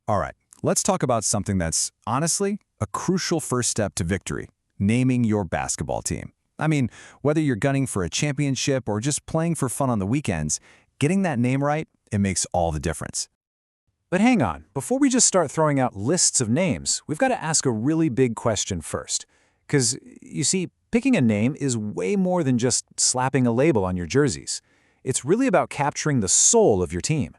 All right, let's talk about something that's, honestly, a crucial first step to victory: naming your basketball team. I mean, whether you're gunning for a championship or just playing for fun on the weekends, getting that name right, it makes all the difference. But hang on, before we just start throwing out lists of names, we've got to ask a really big question first. Because, you see, picking a name is way more than just slapping a label on your jerseys. It's really about capturing the soul of your team.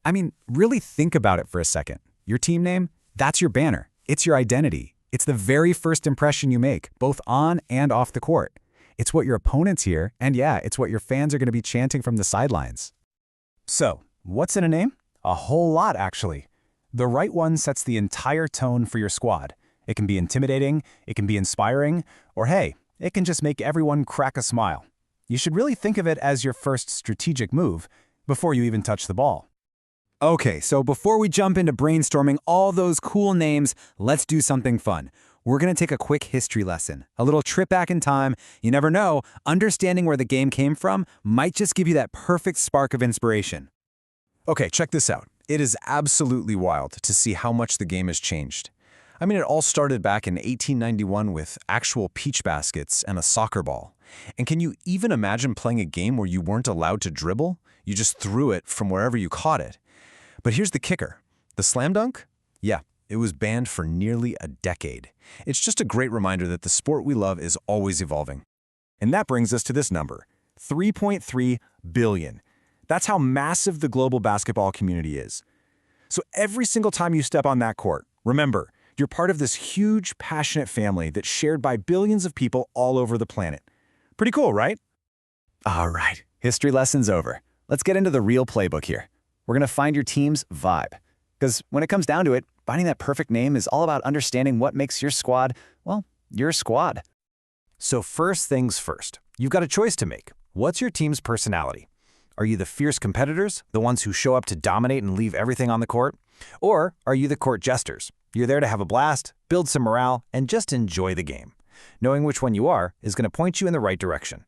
I mean, really think about it for a second. Your team name, that's your banner. It's your identity. It's the very first impression you make, both on and off the court. It's what your opponents hear, and yeah, it's what your fans are going to be chanting from the sidelines. So, what's in a name? A whole lot, actually. The right one sets the entire tone for your squad. It can be intimidating, it can be inspiring, or hey, it can just make everyone crack a smile. You should really think of it as your first strategic move before you even touch the ball. Okay, so before we jump into brainstorming all those cool names, let's do something fun. We're going to take a quick history lesson, a little trip back in time. You never know, understanding where the game came from might just give you that perfect spark of inspiration. Okay, check this out. It is absolutely wild to see how much the game has changed. I mean, it all started back in 1891 with actual peach baskets and a soccer ball. And can you even imagine playing a game where you weren't allowed to dribble? You just threw it from wherever you caught it. But here's the kicker. The slam dunk? Yeah, it was banned for nearly a decade. It's just a great reminder that the sport we love is always evolving. And that brings us to this number, 3.3 billion. That's how massive the global basketball community is. So every single time you step on that court, remember, you're part of this huge, passionate family that's shared by billions of people all over the planet. Pretty cool, right? All right, history lesson's over. Let's get into the real playbook here. We're going to find your team's vibe. Because when it comes down to it, finding that perfect name is all about understanding what makes your squad, well, your squad. So first things first, you've got a choice to make. What's your team's personality? Are you the fierce competitors, the ones who show up to dominate and leave everything on the court? Or are you the court jesters? You're there to have a blast, build some morale, and just enjoy the game. Knowing which one you are is going to point you in the right direction.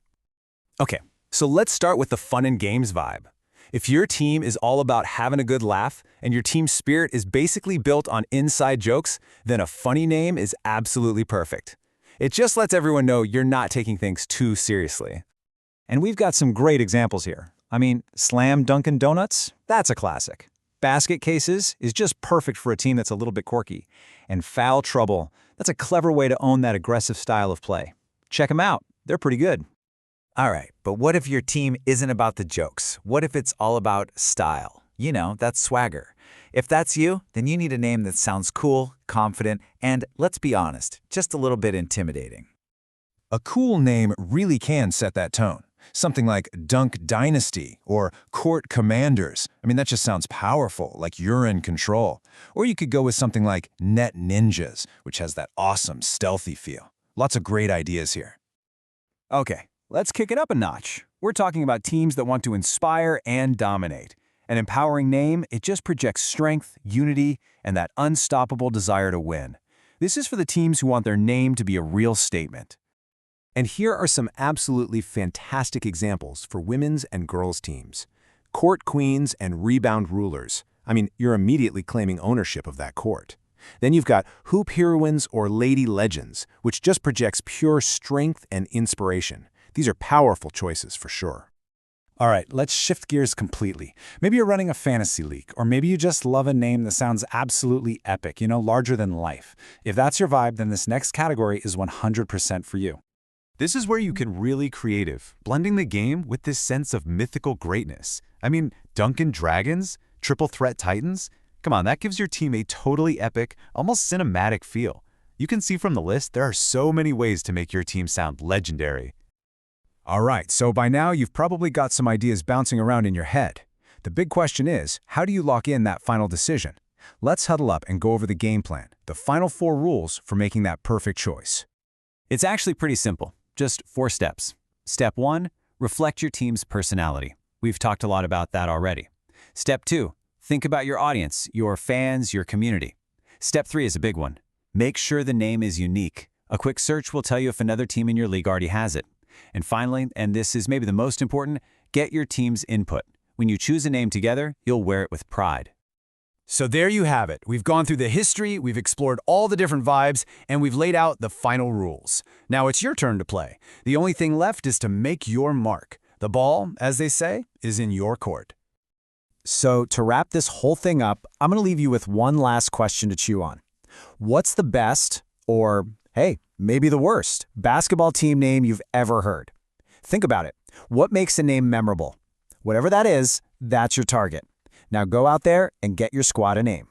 Okay, so let's start with the fun and games vibe. If your team is all about having a good laugh and your team spirit is basically built on inside jokes, then a funny name is absolutely perfect. It just lets everyone know you're not taking things too seriously. And we've got some great examples here. I mean, Slam Dunkin' Donuts, that's a classic. Basket Cases is just perfect for a team that's a little bit quirky. And Foul Trouble, that's a clever way to own that aggressive style of play. Check them out, they're pretty good. All right, but what if your team isn't about the jokes? What if it's all about style? You know, that swagger. If that's you, then you need a name that sounds cool, confident, and, let's be honest, just a little bit intimidating. A cool name really can set that tone. Something like Dunk Dynasty or Court Commanders. I mean, that just sounds powerful, like you're in control. Or you could go with something like Net Ninjas, which has that awesome, stealthy feel. Lots of great ideas here. Okay, let's kick it up a notch. We're talking about teams that want to inspire and dominate. An empowering name, it just projects strength, unity, and that unstoppable desire to win. This is for the teams who want their name to be a real statement. And here are some absolutely fantastic examples for women's and girls' teams. Court Queens and Rebound Rulers. I mean, you're immediately claiming ownership of that court. Then you've got Hoop Heroines or Lady Legends, which just projects pure strength and inspiration. These are powerful choices for sure. All right, let's shift gears completely. Maybe you're running a fantasy league, or maybe you just love a name that sounds absolutely epic, larger than life. If that's your vibe, then this next category is 100% for you. This is where you can really creative, blending the game with this sense of mythical greatness. I mean, Duncan Dragons, Triple Threat Titans? Come on, that gives your team a totally epic, almost cinematic feel. You can see from the list, there are so many ways to make your team sound legendary. All right, so by now you've probably got some ideas bouncing around in your head. The big question is, how do you lock in that final decision? Let's huddle up and go over the game plan, the final 4 rules for making that perfect choice. It's actually pretty simple. Just 4 steps. Step 1, reflect your team's personality. We've talked a lot about that already. Step 2, think about your audience, your fans, your community. Step 3 is a big one. Make sure the name is unique. A quick search will tell you if another team in your league already has it. And finally, and this is maybe the most important, get your team's input. When you choose a name together, you'll wear it with pride. So there you have it. We've gone through the history, we've explored all the different vibes, and we've laid out the final rules. Now it's your turn to play. The only thing left is to make your mark. The ball, as they say, is in your court. So to wrap this whole thing up, I'm going to leave you with one last question to chew on. What's the best, or hey, maybe the worst, basketball team name you've ever heard? Think about it. What makes a name memorable? Whatever that is, that's your target. Now go out there and get your squad a name.